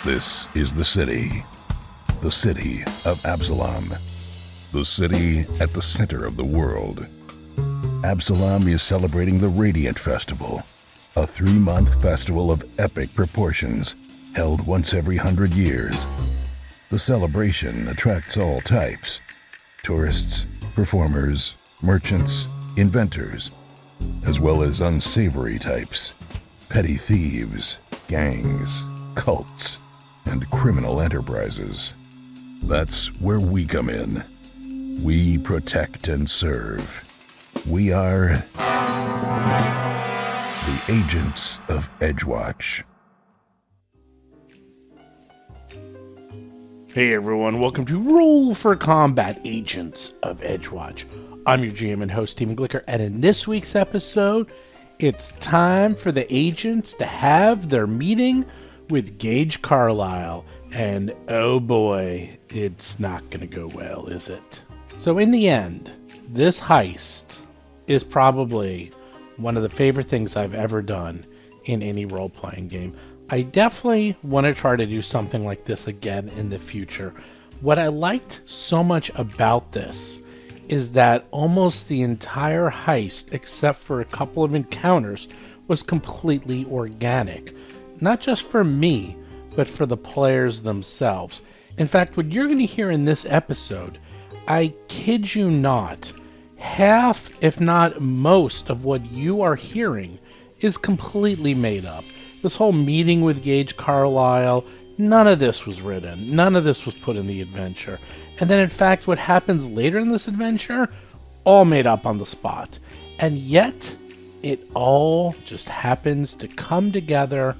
This is the city of Absalom, the city at the center of the world. Absalom is celebrating the Radiant Festival, a 3-month festival of epic proportions held once every 100 years. The celebration attracts all types: tourists, performers, merchants, inventors, as well as unsavory types, petty thieves, gangs, cults, and criminal enterprises. That's where we come in. We protect and serve. We are the agents of Edgewatch. Hey everyone, welcome to Roll for Combat, Agents of Edgewatch. I'm your GM and host, Steven Glicker, and in this week's episode, it's time for the agents to have their meeting with Gage Carlisle, and oh boy, it's not going to go well, is it? So in the end, this heist is probably one of the favorite things I've ever done in any role-playing game. I definitely want to try to do something like this again in the future. What I liked so much about this is that almost the entire heist, except for a couple of encounters, was completely organic. Not just for me, but for the players themselves. In fact, what you're going to hear in this episode, I kid you not, half, if not most, of what you are hearing is completely made up. This whole meeting with Gage Carlisle, none of this was written. None of this was put in the adventure. And then, in fact, what happens later in this adventure, all made up on the spot. And yet, it all just happens to come together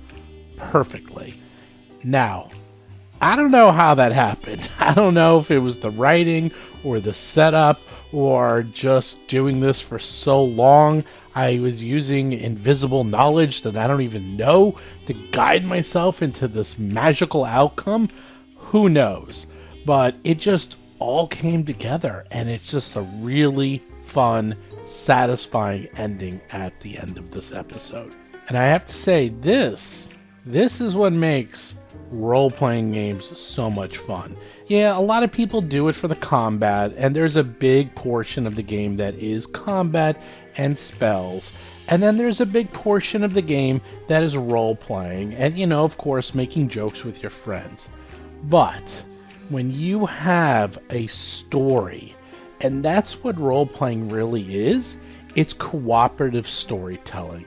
perfectly. Now, I don't know how that happened. I don't know if it was the writing or the setup or just doing this for so long. I was using invisible knowledge that I don't even know to guide myself into this magical outcome. Who knows? But it just all came together, and it's just a really fun, satisfying ending at the end of this episode. And I have to say, this is what makes role-playing games so much fun. Yeah, a lot of people do it for the combat, and there's a big portion of the game that is combat and spells. And then there's a big portion of the game that is role-playing, and, of course, making jokes with your friends. But when you have a story, and that's what role-playing really is, it's cooperative storytelling.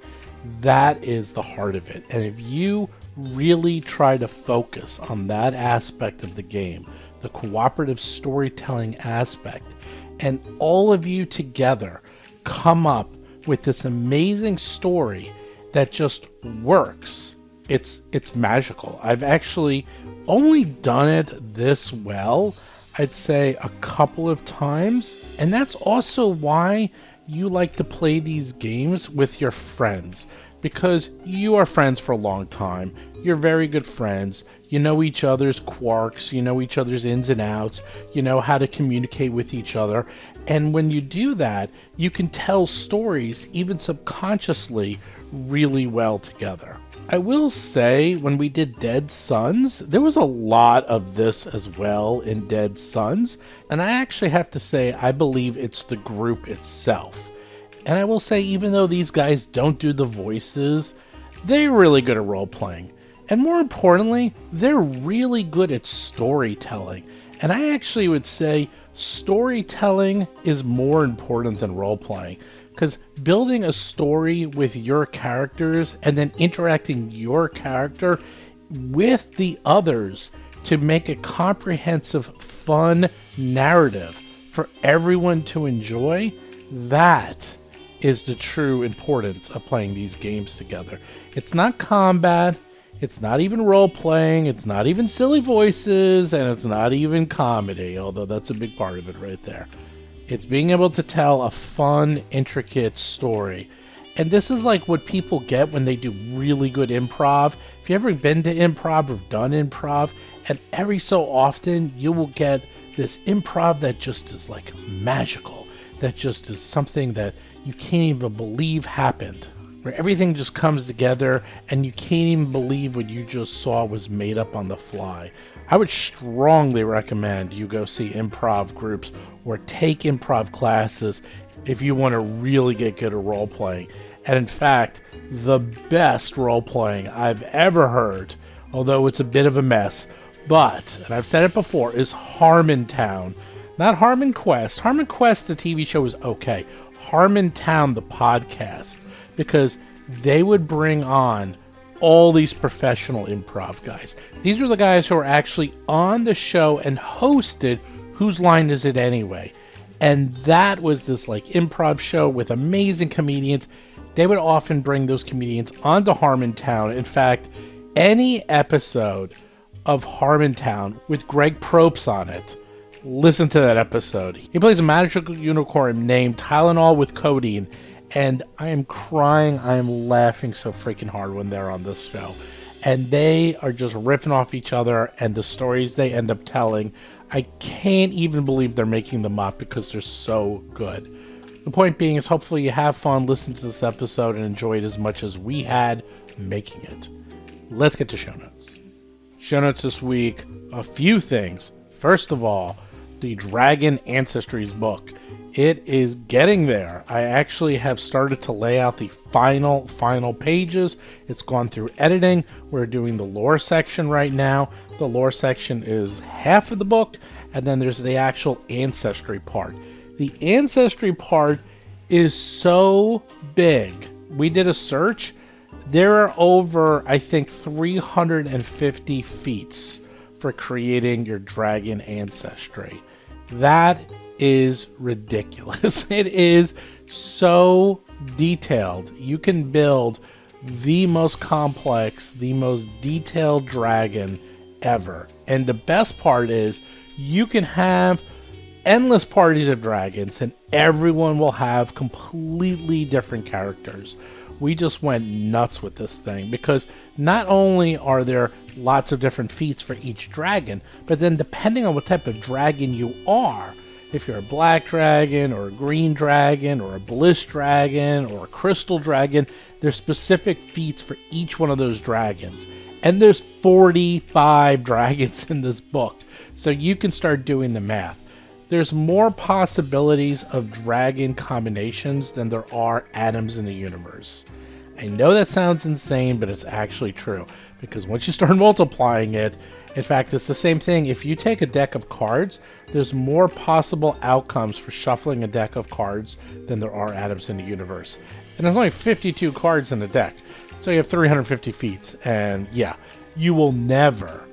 That is the heart of it. And if you really try to focus on that aspect of the game, the cooperative storytelling aspect, and all of you together come up with this amazing story that just works, it's magical. I've actually only done it this well, I'd say, a couple of times, and that's also why you like to play these games with your friends, because you are friends for a long time. You're very good friends. You know each other's quirks. You know each other's ins and outs. You know how to communicate with each other. And when you do that, you can tell stories, even subconsciously, really well together. I will say, when we did Dead Sons, there was a lot of this as well in Dead Sons. And I actually have to say, I believe it's the group itself. And I will say, even though these guys don't do the voices, they're really good at role-playing. And more importantly, they're really good at storytelling. And I actually would say storytelling is more important than role-playing. Because building a story with your characters and then interacting your character with the others to make a comprehensive, fun narrative for everyone to enjoy, that is the true importance of playing these games together. It's not combat, it's not even role-playing, it's not even silly voices, and it's not even comedy, although that's a big part of it right there. It's being able to tell a fun, intricate story. And this is like what people get when they do really good improv. If you've ever been to improv or done improv, and every so often you will get this improv that just is like magical, that just is something that you can't even believe happened. where everything just comes together and you can't even believe what you just saw was made up on the fly. I would strongly recommend you go see improv groups or take improv classes if you want to really get good at role playing. And in fact, the best role playing I've ever heard, although it's a bit of a mess, but, and I've said it before, is Harmontown. Not Harmon Quest. Harmon Quest, the TV show, is okay. Harmontown, the podcast, because they would bring on all these professional improv guys. These are the guys who are actually on the show and hosted Whose Line Is It Anyway? And that was this like improv show with amazing comedians. They would often bring those comedians onto Harmontown. In fact, any episode of Harmontown with Greg Proops on it, listen to that episode. He plays a magical unicorn named Tylenol with codeine, and I am crying, I am laughing so freaking hard when they're on this show. And they are just ripping off each other, and the stories they end up telling, I can't even believe they're making them up because they're so good. The point being is hopefully you have fun listening to this episode and enjoy it as much as we had making it. Let's get to show notes. Show notes this week, a few things. First of all, the Dragon Ancestries book. It is getting there. I actually have started to lay out the final pages. It's gone through editing. We're doing the lore section right now. The lore section is half of the book, and then there's the actual ancestry part. The ancestry part is so big. We did a search. There are over, I think, 350 feats for creating your dragon ancestry. That is ridiculous. It is so detailed. You can build the most complex, the most detailed dragon ever. And the best part is you can have endless parties of dragons and everyone will have completely different characters. We just went nuts with this thing because not only are there lots of different feats for each dragon, but then depending on what type of dragon you are, if you're a black dragon or a green dragon or a bliss dragon or a crystal dragon, there's specific feats for each one of those dragons. And there's 45 dragons in this book, so you can start doing the math. There's more possibilities of dragon combinations than there are atoms in the universe. I know that sounds insane, but it's actually true. Because once you start multiplying it, in fact, it's the same thing. If you take a deck of cards, there's more possible outcomes for shuffling a deck of cards than there are atoms in the universe. And there's only 52 cards in the deck. So you have 350 feats. And yeah, you will never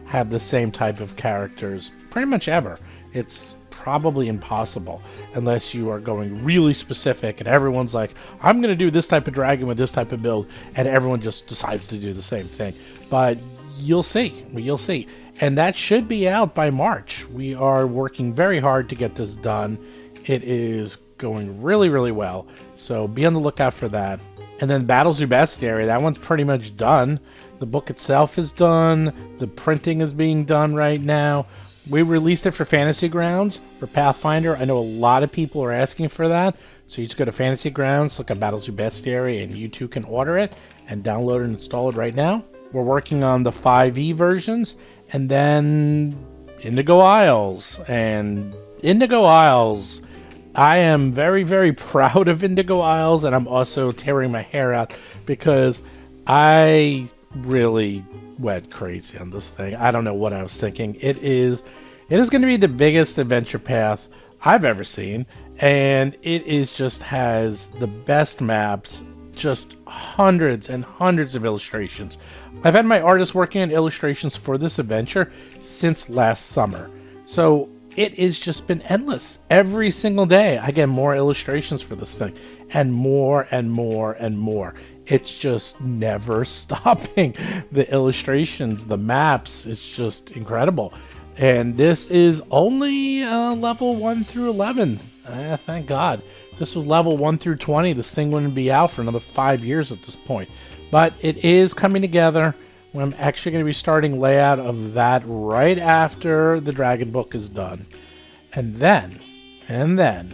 have the same type of characters pretty much ever. It's probably impossible unless you are going really specific and everyone's like, I'm going to do this type of dragon with this type of build, and everyone just decides to do the same thing. But you'll see. And that should be out by March. We are working very hard to get this done. It is going really, really well. So be on the lookout for that. And then Battles Through Bestiary, that one's pretty much done. The book itself is done. The printing is being done right now. We released it for Fantasy Grounds, for Pathfinder. I know a lot of people are asking for that. So you just go to Fantasy Grounds, look at Battles Through Bestiary, and you too can order it and download and install it right now. We're working on the 5e versions, and then Indigo Isles. And Indigo Isles, I am very, very proud of Indigo Isles, and I'm also tearing my hair out because I really went crazy on this thing. I don't know what I was thinking. It is going to be the biggest adventure path I've ever seen, and it is just has the best maps, just hundreds and hundreds of illustrations. I've had my artist working on illustrations for this adventure since last summer, so it has just been endless. Every single day I get more illustrations for this thing, and more and more and more. It's just never stopping. The illustrations, the maps, it's just incredible. And this is only level 1 through 11. Thank God. If this was level 1 through 20, this thing wouldn't be out for another 5 years at this point. But it is coming together. I'm actually going to be starting layout of that right after the Dragon book is done. And then,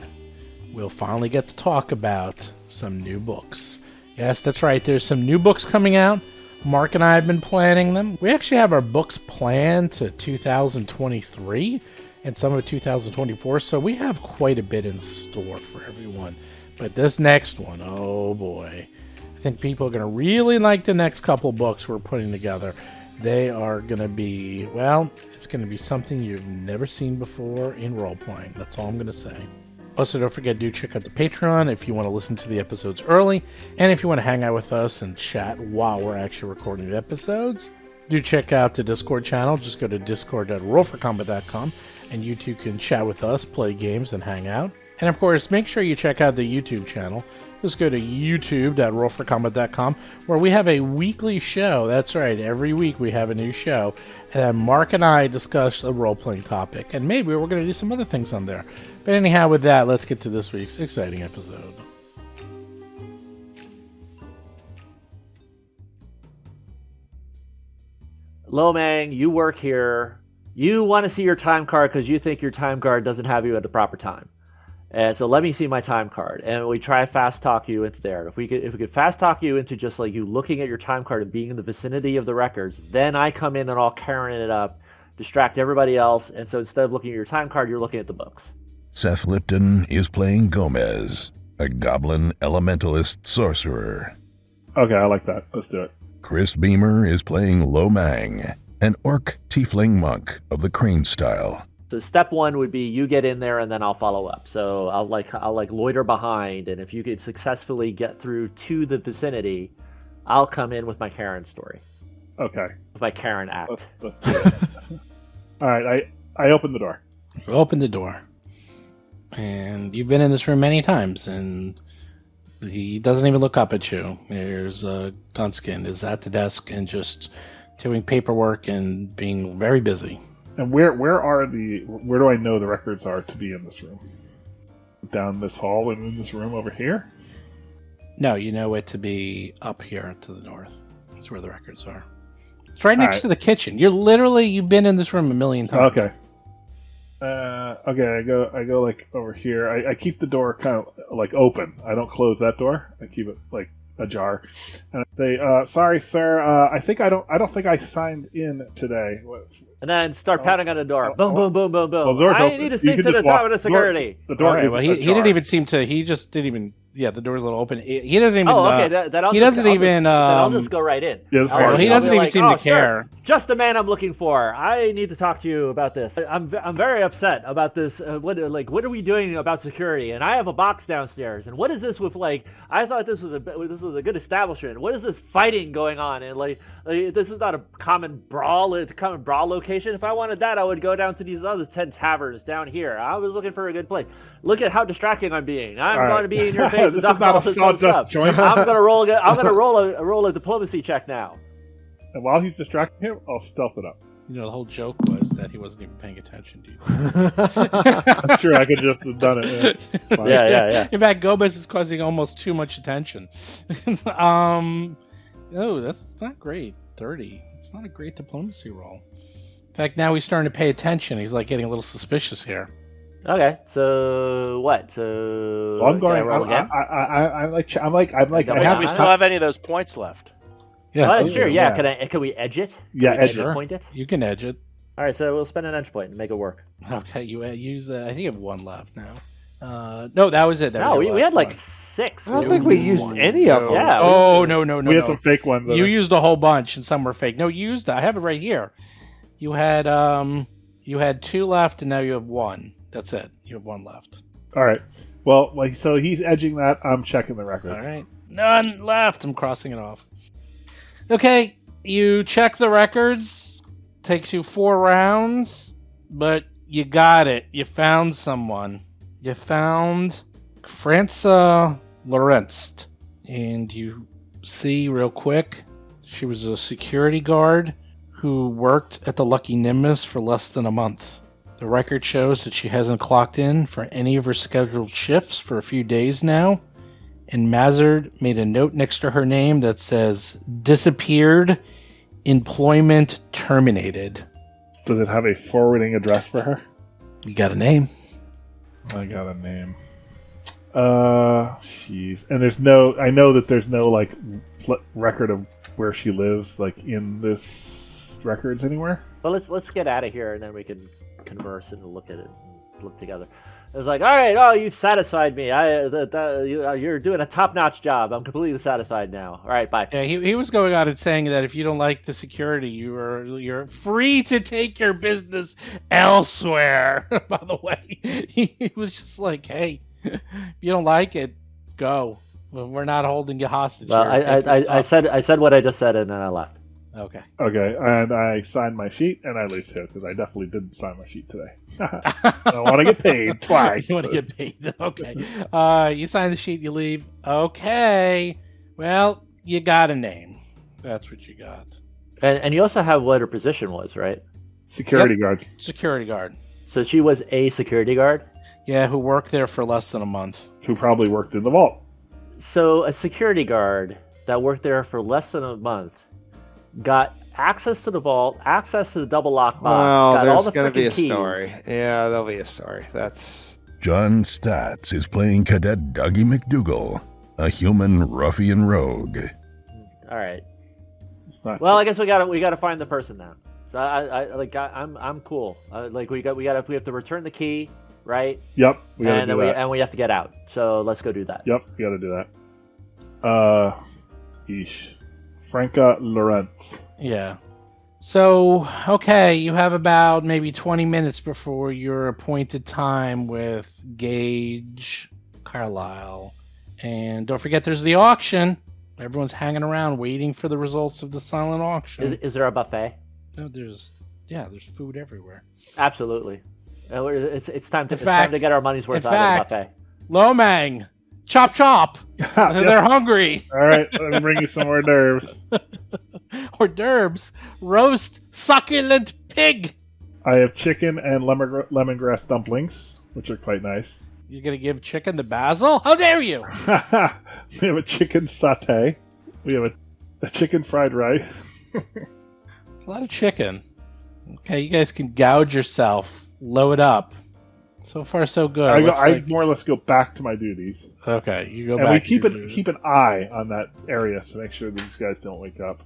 we'll finally get to talk about some new books. Yes, that's right. There's some new books coming out. Mark and I have been planning them. We actually have our books planned to 2023 and some of 2024, so we have quite a bit in store for everyone. But this next one, oh boy. I think people are going to really like the next couple books we're putting together. They are going to be, well, it's going to be something you've never seen before in role-playing. That's all I'm going to say. Also, don't forget to check out the Patreon if you want to listen to the episodes early, and if you want to hang out with us and chat while we're actually recording the episodes. Do check out the Discord channel. Just go to discord.rollforcombat.com, and you two can chat with us, play games, and hang out. And of course, make sure you check out the YouTube channel. Just go to youtube.rollforcombat.com, where we have a weekly show. That's right, every week we have a new show. And Mark and I discuss a role-playing topic, and maybe we're going to do some other things on there. But anyhow, with that, let's get to this week's exciting episode. Lomang, you work here. You want to see your time card because you think your time card doesn't have you at the proper time. And so let me see my time card. And we try fast talk you into there. If we could fast talk you into just like you looking at your time card and being in the vicinity of the records, then I come in and all Karen it up, distract everybody else. And so instead of looking at your time card, you're looking at the books. Seth Lipton is playing Gomez, a goblin elementalist sorcerer. Okay, I like that. Let's do it. Chris Beamer is playing Lomang, an orc tiefling monk of the crane style. So step one would be you get in there and then I'll follow up. So I'll loiter behind, and if you could successfully get through to the vicinity, I'll come in with my Karen story. Okay. With my Karen act. Let's do it. All right, I open the door. You open the door. And you've been in this room many times, and he doesn't even look up at you. There's Gunskin is at the desk and just doing paperwork and being very busy. And where do I know the records are to be in this room? Down this hall and in this room over here? No, you know it to be up here to the north. That's where the records are. It's right next to the kitchen. You've been in this room a million times. Okay. Okay, I go like over here. I keep the door kind of like open. I don't close that door. I keep it like ajar. And I say, sorry, sir. I don't think I signed in today. And then start pounding on the door. Boom, boom, boom, boom, boom. Well, the door's I open. need to speak to the top of the security. The door right, is well, he didn't even seem to. He just didn't even. Yeah, the door's a little open. He doesn't even. Oh, okay. Then I'll just go right in. Yeah, well, he doesn't even seem to care. Sir, just the man I'm looking for. I need to talk to you about this. I'm very upset about this. What are we doing about security? And I have a box downstairs. And what is this with like? I thought this was a good establishment. What is this fighting going on? And like this is not a common brawl location. If I wanted that, I would go down to these other 10 taverns down here. I was looking for a good place. Look at how distracting I'm being. I'm going to be in your face. This is not a sawdust joint. I'm gonna roll a diplomacy check now. And while he's distracting him, I'll stealth it up. You know, the whole joke was that he wasn't even paying attention to you. I'm sure I could just have done it. Yeah, it's fine. Yeah. In fact, Gomez is causing almost too much attention. No, that's not great. 30. It's not a great diplomacy roll. In fact, now he's starting to pay attention. He's like getting a little suspicious here. Okay, so what? So Well, I'm going. roll again? I'm like. I have we this still have any of those points left? Yes. Oh, sure. Yeah. Can we edge it? Yeah, Can we edge it. Point it. You can edge it. All right, so we'll spend an edge point and make it work. Okay, you use the. I think you have one left now. No, that was it. That No, was your we had last like one. 6. I don't think we used any of them. Yeah. Oh no! We had some fake ones. You used a whole bunch, and some were fake. No, you used. I have it right here. You had 2 left, and now you have 1. That's it. You have 1 left. All right. Well, so he's edging that. I'm checking the records. All right. None left. I'm crossing it off. Okay. You check the records. Takes you 4 rounds, but you got it. You found someone. You found Franca Lorenz, and you see real quick, she was a security guard who worked at the Lucky Nimbus for less than a month. The record shows that she hasn't clocked in for any of her scheduled shifts for a few days now, and Mazard made a note next to her name that says, disappeared, employment terminated. Does it have a forwarding address for her? You got a name? I got a name. Jeez. And I know that there's no, like, record of where she lives, like, in this records anywhere. Well, let's get out of here, and then we can converse and look at it and look together. It was like, all right, oh, you've satisfied me. You're doing a top-notch job. I'm completely satisfied now. All right, bye. Yeah, he was going on and saying that if you don't like the security, you're free to take your business elsewhere. By the way, he was just like, hey, if you don't like it, go. We're not holding you hostage. Well, I said what I just said, and then I left. Okay. Okay, and I signed my sheet, and I leave too, because I definitely didn't sign my sheet today. I don't want to get paid twice. You want to get paid. Okay. You sign the sheet, you leave. Okay. Well, you got a name. That's what you got. And you also have what her position was, right? Security guard. Security guard. So she was a security guard? Yeah, who worked there for less than a month. Who probably worked in the vault. So a security guard that worked there for less than a month got access to the vault, access to the double lock box. Well, got all there's the going to be a keys. story. Yeah, there'll be a story. That's... John Statz is playing Cadet Dougie McDougal, a human ruffian rogue. All right. It's not Well, I just- guess we got to find the person now. So I'm cool. We have to return the key, right? Yep, we gotta And do then that. we have to get out. So let's go do that. Yep, we gotta do that. Yeesh. Franca Lorentz. Yeah. So, okay, you have about maybe 20 minutes before your appointed time with Gage, Carlisle. And don't forget there's the auction. Everyone's hanging around waiting for the results of the silent auction. Is there a buffet? No, there's food everywhere. Absolutely. It's time to fact- get our money's worth in out fact- of the buffet. Lomang, chop chop. They're Yes. hungry. All right, let me bring you some hors d'oeuvres. Hors d'oeuvres, roast succulent pig. I have chicken and lemongrass dumplings, which are quite nice. You're gonna give chicken to Basil? How dare you? We have a chicken satay. We have a chicken fried rice. It's a lot of chicken. Okay, you guys can gouge yourself. Load up. So far, so good. I more or less go back to my duties, Okay, you go and back. we to your duty. keep an eye on that area to make sure these guys don't wake up.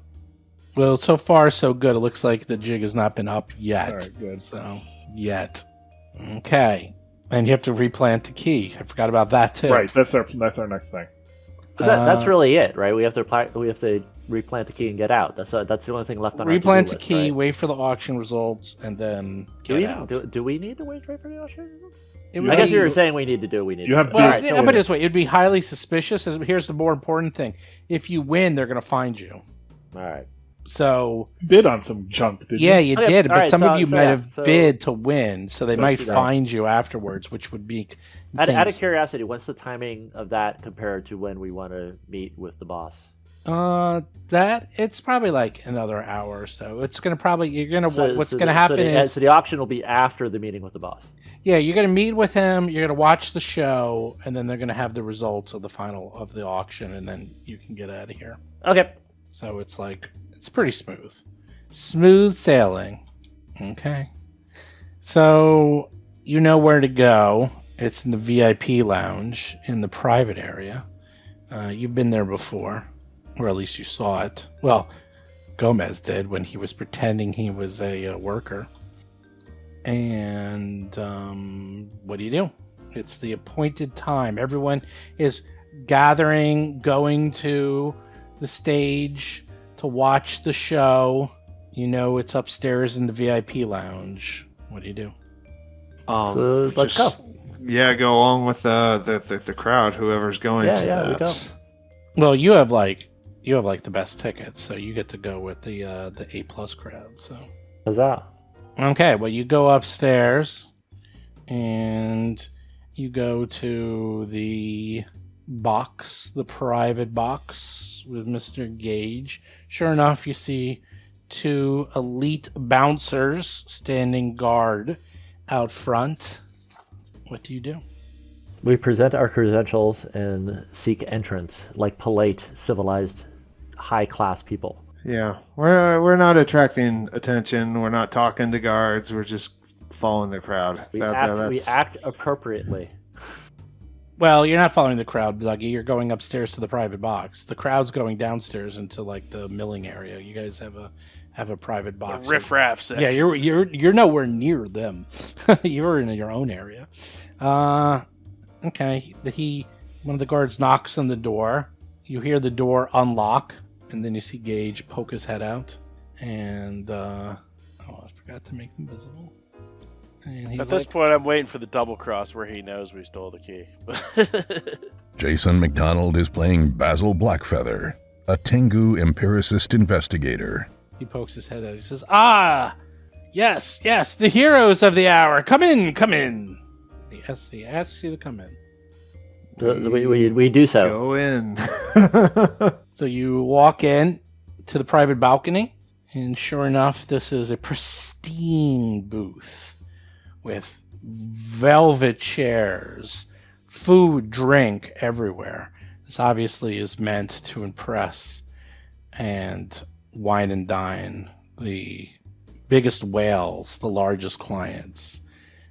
Well, so far, so good. It looks like the jig has not been up yet. All right, good. So, yet. Okay. And you have to replant the key. I forgot about that, too. Right, that's our next thing. But that's really it, right? We have to replant the key and get out. That's the only thing left on our replant to-do the list, key, right? wait for the auction results, and then get out. Do we need to wait for the auction? It would I guess be- you were saying we need to do. We need. You to have do. Well, bids. yeah, but this way, it'd be highly suspicious. Here's the more important thing: if you win, they're going to find you. All right. So Bid on some junk, didn't yeah, you? you Okay, did, all but right, some so- of you so might yeah, have so- bid to win, so they Let's might do that. find you afterwards, which would be Out of things- curiosity, what's the timing of that compared to when we want to meet with the boss? That it's probably like another hour or so. It's gonna probably what's So gonna the- happen is so the auction will be after the meeting with the boss. yeah, you're gonna meet with him, you're gonna watch the show, and then they're gonna have the results of the auction, and then you can get out of here. Okay. So it's pretty smooth sailing. Okay, so you know where to go. It's in the VIP lounge in the private area. You've been there before. Or at least you saw it. Well, Gomez did when he was pretending he was a worker. And what do? It's the appointed time. Everyone is gathering, going to the stage to watch the show. You know it's upstairs in the VIP lounge. What do? So let's just- go. Yeah, go along with the crowd, whoever's going to Yeah, we that. go. Well, you have the best tickets, so you get to go with the A+ crowd. So Huzzah. okay, well you go upstairs and you go to the box, the private box with Mr. Gage. Sure enough, you see two elite bouncers standing guard out front. What do? We present our credentials and seek entrance like polite, civilized, high-class people. Yeah, we're not attracting attention. We're not talking to guards. We're just following the crowd. We That's act appropriately. Well, you're not following the crowd, Dougie. You're going upstairs to the private box. The crowd's going downstairs into like the milling area. You guys have a private box. Riff-raff section. Yeah, you're nowhere near them. You're in your own area. Okay. One of the guards knocks on the door. You hear the door unlock, and then you see Gage poke his head out. And I forgot to make them visible. And At this point, I'm waiting for the double cross where he knows we stole the key. Jason McDonald is playing Basil Blackfeather, a Tengu empiricist investigator. He pokes his head out. He says, yes, the heroes of the hour. Come in. He asks you to come in. We do so. Go in. So you walk in to the private balcony, and sure enough, this is a pristine booth with velvet chairs, food, drink everywhere. This obviously is meant to impress and wine and dine the biggest whales, the largest clients.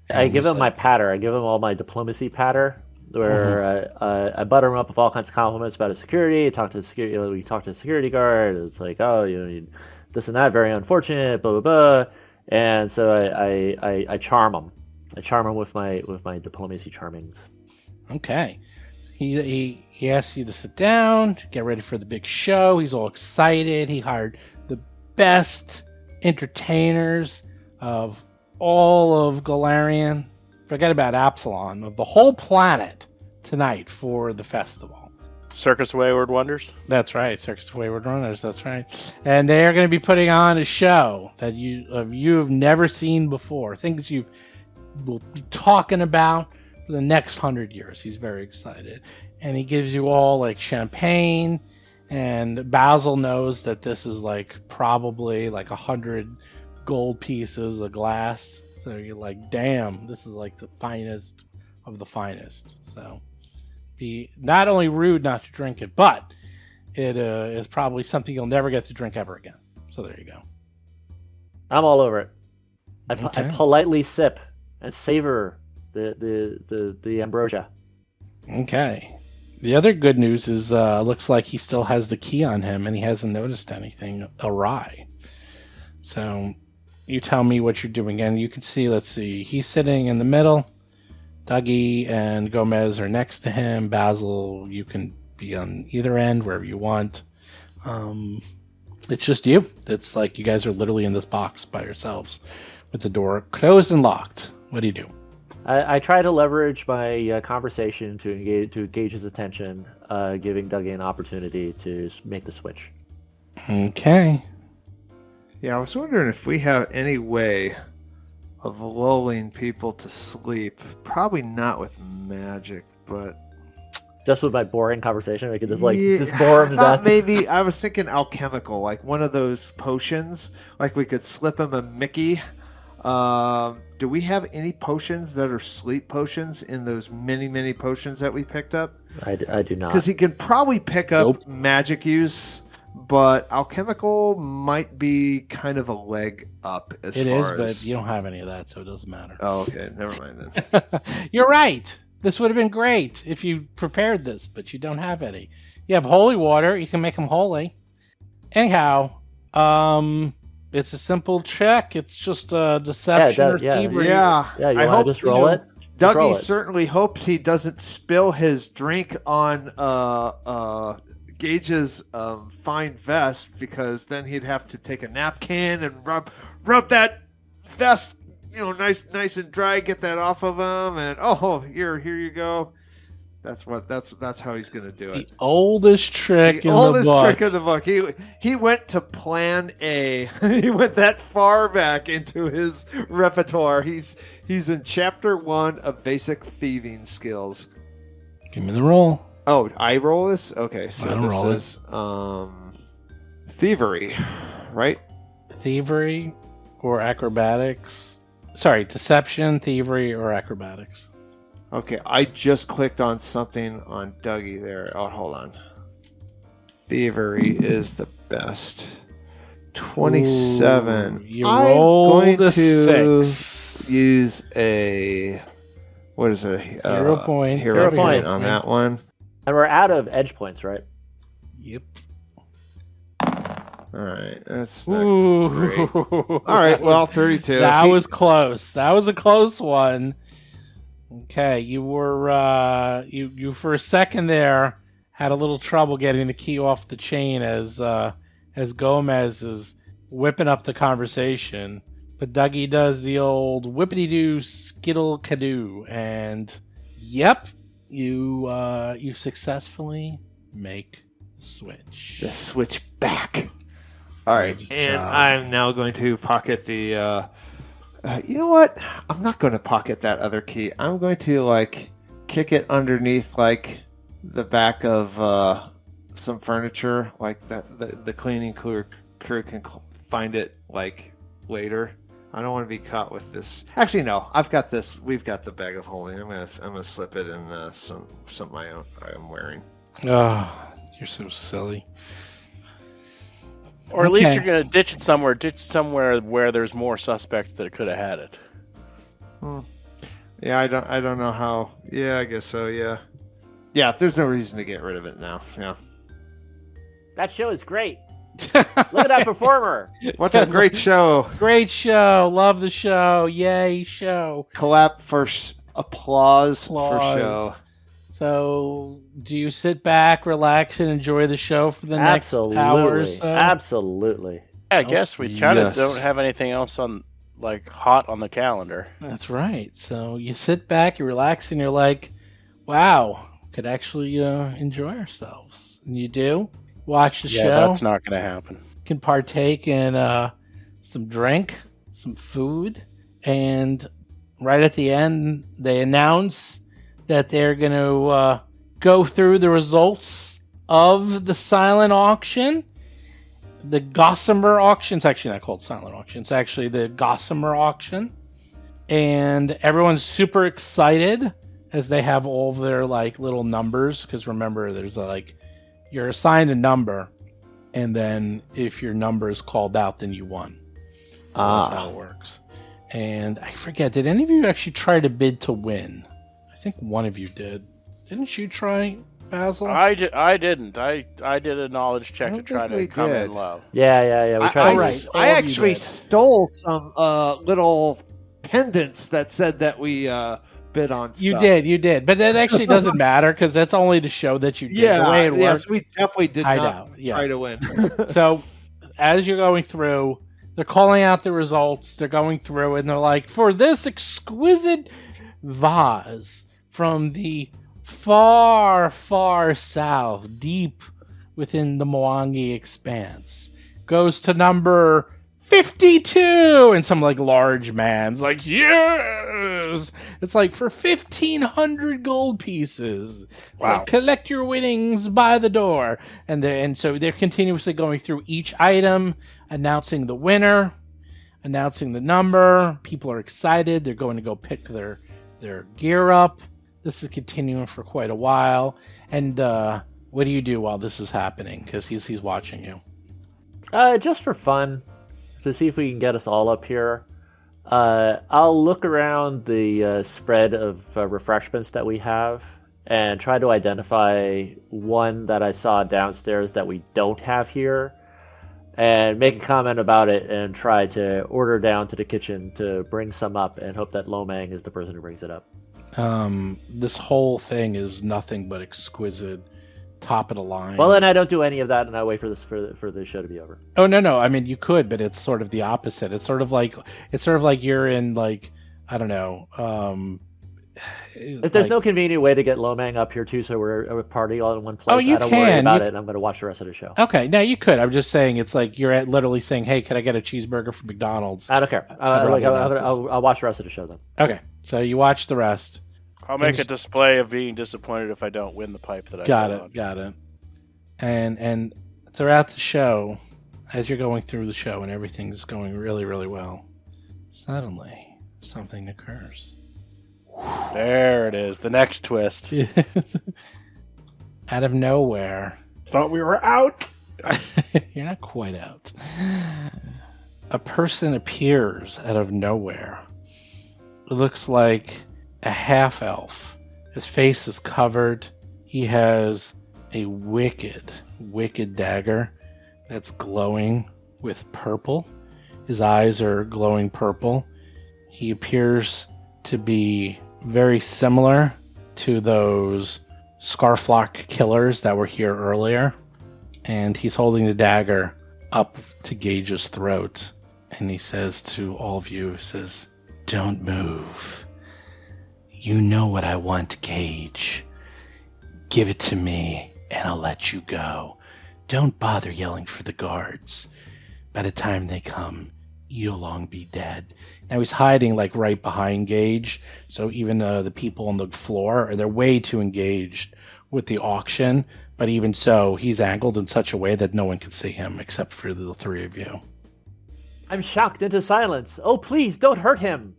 I give him my patter. I give him all my diplomacy patter, where I butter him up with all kinds of compliments about his security. We talk to the security guard. It's like, this and that, very unfortunate, blah blah blah. And so I charm him. I charm him with my diplomacy charmings. Okay. He asks you to sit down, get ready for the big show. He's all excited. He hired the best entertainers of all of Galarian. Forget about Absalom, of the whole planet tonight for the festival. Circus Wayward Wonders? That's right, Circus Wayward Runners, that's right. And they are going to be putting on a show that you've never seen before. Things you will be talking about for the next 100 years. He's very excited. And he gives you all like champagne, and Basil knows that this is like probably like 100 gold pieces a glass. So you're like, damn, this is like the finest of the finest. So be not only rude not to drink it, but it is probably something you'll never get to drink ever again. So there you go. I'm all over it. I Okay. politely sip and savor the ambrosia. Okay. The other good news is looks like he still has the key on him and he hasn't noticed anything awry. So you tell me what you're doing. And you can see, let's see, he's sitting in the middle. Dougie and Gomez are next to him. Basil, you can be on either end, wherever you want. It's just you. It's like you guys are literally in this box by yourselves with the door closed and locked. What do you do? I try to leverage my conversation to engage his attention, giving Dougie an opportunity to make the switch. Okay. Yeah, I was wondering if we have any way of lulling people to sleep. Probably not with magic, but Just with my boring conversation, I could just just bore him to thought death. maybe I was thinking alchemical, like one of those potions, like we could slip him a Mickey. Do we have any potions that are sleep potions in those many potions that we picked up? I do not. Because he can probably pick up Nope. magic use, but alchemical might be kind of a leg up as It far is, but as... you don't have any of that, so it doesn't matter. Oh, okay. Never mind then. You're right. This would have been great if you prepared this, but you don't have any. You have holy water. You can make them holy. Anyhow, it's a simple check. It's just a deception or yeah. thievery. Yeah. Yeah, you I want hope to just roll it? Just roll Dougie it. certainly hopes he doesn't spill his drink on Gage's fine vest, because then he'd have to take a napkin and rub that vest, nice and dry, get that off of him, and here you go. That's how he's gonna do The it. oldest trick The in oldest the book. trick of the book. He went to plan A. He went that far back into his repertoire. He's in chapter 1 of basic thieving skills. Give me the roll. Oh, I roll this? Okay, so I don't roll it. this is thievery, right? Thievery or acrobatics. Sorry, deception, thievery, or acrobatics. Okay, I just clicked on something on Dougie there. Oh, hold on. Thievery is the best. 27. Ooh, you I'm rolled going a to 6. use a What is it? Hero point. Hero point point. on that one. And we're out of edge points, right? Yep. All right, that's not Ooh. great. All right, well, 32. That was close. That was a close one. Okay, you were you for a second there had a little trouble getting the key off the chain as Gomez is whipping up the conversation. But Dougie does the old whippity-doo skittle-cadoo, and yep, you successfully make the switch. The switch back. All right, Good and job. I'm now going to pocket the. You know what? I'm not going to pocket that other key. I'm going to kick it underneath the back of some furniture, like that. The cleaning crew can find it later. I don't want to be caught with this. Actually, no. I've got this. We've got the bag of holding. I'm gonna slip it in some my own I'm wearing. Oh, you're so silly. Or at least Okay. you're going to ditch it somewhere. Ditch somewhere where there's more suspects that could have had it. Yeah, I don't know how. Yeah, I guess so. Yeah. Yeah. There's no reason to get rid of it now. Yeah. That show is great. Look at that performer. What a great show! Great show. Love the show. Yay, show. Clap for applause for Applause. show. So, do you sit back, relax, and enjoy the show for the next hour or so? Absolutely. Yeah, I guess we kind of yes. don't have anything else on hot on the calendar. That's right. So you sit back, you relax, and you're like, wow, could actually enjoy ourselves. And you do. Watch the Yeah, show. that's not going to happen. Can partake in some drink, some food, and right at the end, they announce that they're going to go through the results of the silent auction. The Gossamer auction. It's actually not called silent auction. It's actually the Gossamer auction. And everyone's super excited as they have all of their little numbers. Because remember, there's you're assigned a number. And then if your number is called out, then you won. So that's how it works. And I forget, did any of you actually try to bid to win? I think one of you did. Didn't you try, Basil? I didn't. I did a knowledge check I to don't try think we to come in did. low. Yeah. We tried. Right. All I of you actually did. stole some little pendants that said that we bid on stuff. You did. But that actually doesn't matter because that's only to show that you did. Yeah, The way it yes, works. we definitely did I not know, yeah. try to win. So as you're going through, they're calling out the results. They're going through and they're like, for this exquisite vase from the far, far south, deep within the Mwangi expanse, goes to number 52, and some large man's like, yes, it's for 1,500 gold pieces. It's Wow. collect your winnings by the door, and so they're continuously going through each item, announcing the winner, announcing the number. People are excited. They're going to go pick their gear up. This is continuing for quite a while. And what do you do while this is happening? Because he's watching you. Just for fun, to see if we can get us all up here. I'll look around the spread of refreshments that we have and try to identify one that I saw downstairs that we don't have here, and make a comment about it and try to order down to the kitchen to bring some up and hope that Lomang is the person who brings it up. This whole thing is nothing but exquisite, top of the line. Well, then I don't do any of that, and I wait for the show to be over. Oh no! I mean, you could, but it's sort of the opposite. It's sort of like you're in I don't know. If there's no convenient way to get Lomang up here too, so we're a party all in one place, Oh, you I don't worry can. about You- it, and I'm going to watch the rest of the show. Okay, now you could. I'm just saying, it's you're literally saying, "Hey, can I get a cheeseburger from McDonald's?" I don't care. I'd rather not I'll watch the rest of the show then. Okay, so you watch the rest. I'll make a display of being disappointed if I don't win the pipe that I Got got. it. And throughout the show, as you're going through the show and everything's going really, really well, suddenly something occurs. There it is. The next twist. Out of nowhere, Thought we were out. you're not quite out. A person appears out of nowhere. It looks like a half-elf. His face is covered. He has a wicked, wicked dagger that's glowing with purple. His eyes are glowing purple. He appears to be very similar to those Scarflock killers that were here earlier. And he's holding the dagger up to Gage's throat. And he says to all of you, he says, "Don't move. You know what I want, Gage. Give it to me, and I'll let you go. Don't bother yelling for the guards. By the time they come, you'll long be dead." Now he's hiding like right behind Gage, so even the people on the floor, they're way too engaged with the auction, but even so, he's angled in such a way that no one can see him except for the three of you. I'm shocked into silence. Oh, please, don't hurt him.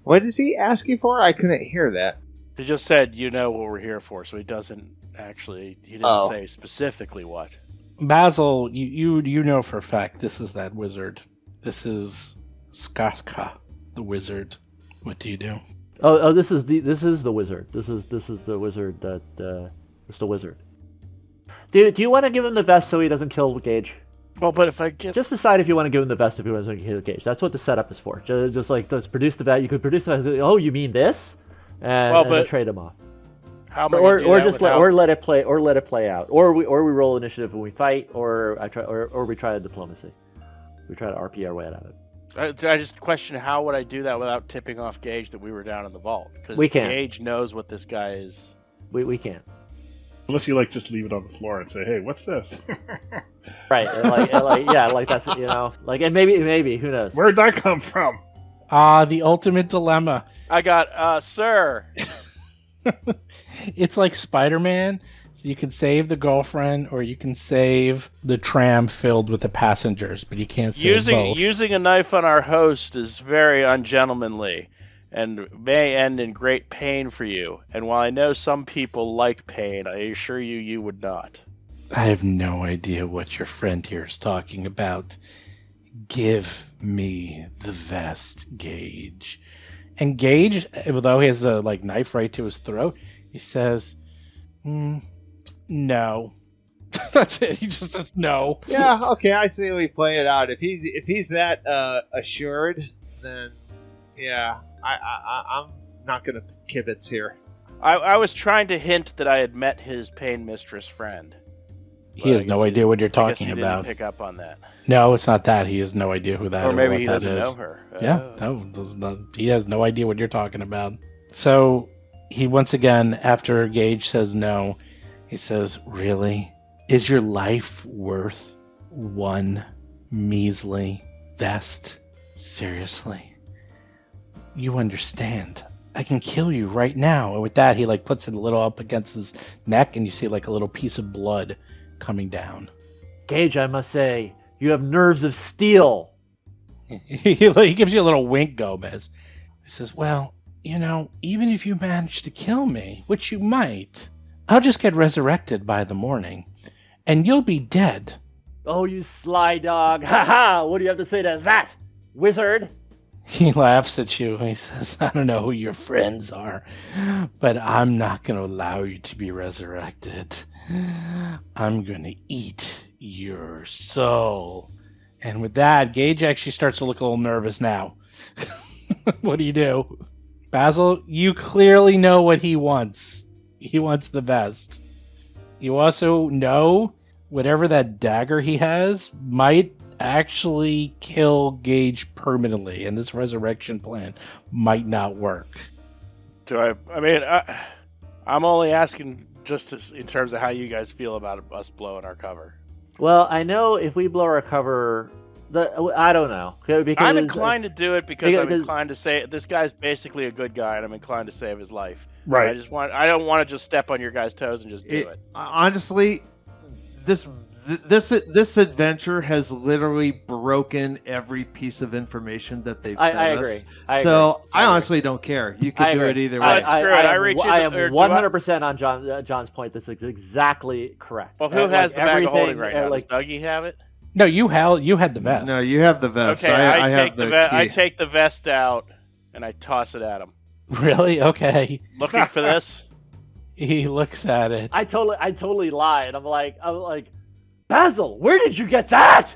What is he asking for? I couldn't hear that. He just said, "You know what we're here for," so he doesn't actually. He didn't say specifically what. Basil, you know for a fact this is that wizard. This is Skaska, the wizard. What do you do? Oh, this is the wizard. This is the wizard that it's the wizard. Do you want to give him the vest so he doesn't kill Gage? Well, but if I get... Just decide if you want to give him the vest if he doesn't kill Gage. That's what the setup is for. Just like, let's produce the vest. You could produce the vest. Oh, you mean this? And then trade him off. How am I gonna do that without... let it play out. Or we roll initiative when we fight, or we try a diplomacy. We try to RP our way out of it. I just question how would I do that without tipping off Gage that we were down in the vault? Because we can't. Gage knows what this guy is. We can't. Unless you just leave it on the floor and say, "Hey, what's this?" Right. Like that's and maybe who knows? Where'd that come from? The ultimate dilemma. I got sir. It's like Spider-Man. So you can save the girlfriend, or you can save the tram filled with the passengers, but you can't save both. Using a knife on our host is very ungentlemanly, and may end in great pain for you. And while I know some people like pain, I assure you would not. I have no idea what your friend here is talking about. Give me the vest, Gage. And Gage, although he has a knife right to his throat, he says, no. That's it. He just says no. Yeah, okay, I see we play it out. If he's that assured, then yeah, I'm not gonna kibitz here. I was trying to hint that I had met his pain mistress friend. He has no idea what you're talking he about. Didn't pick up on that. No, it's not that. He has no idea who that is. Or maybe he doesn't know her. He has no idea what you're talking about. So he once again, after Gage says no, he says, "Really? Is your life worth one measly vest? Seriously? You understand. I can kill you right now." And with that, he puts it a little up against his neck, and you see a little piece of blood coming down. Gage, I must say, you have nerves of steel. He gives you a little wink, Gomez. He says, "Well, even if you manage to kill me, which you might, I'll just get resurrected by the morning, and you'll be dead." Oh, you sly dog. Ha ha! What do you have to say to that, wizard? He laughs at you and he says, "I don't know who your friends are, but I'm not going to allow you to be resurrected. I'm going to eat your soul." And with that, Gage actually starts to look a little nervous now. What do you do? Basil, you clearly know what he wants. He wants the vest. You also know whatever that dagger he has might actually kill Gage permanently, and this resurrection plan might not work. I'm only asking just in terms of how you guys feel about us blowing our cover. Well, I know if we blow our cover, I don't know. Because, I'm inclined to do it because I'm inclined to say this guy's basically a good guy, and I'm inclined to save his life. Right. I don't want to just step on your guys' toes and just do it. Honestly, this adventure has literally broken every piece of information that they've fed us. I honestly don't care. You could do it either way. I am 100% on John's point. That's exactly correct. Well, who has the bag of holding right now? Does Dougie have it? No, you had the vest. No, you have the vest. Okay, I take the vest out and I toss it at him. Really? Okay. Looking for this? He looks at it. I totally lied. I'm like, Basil, where did you get that?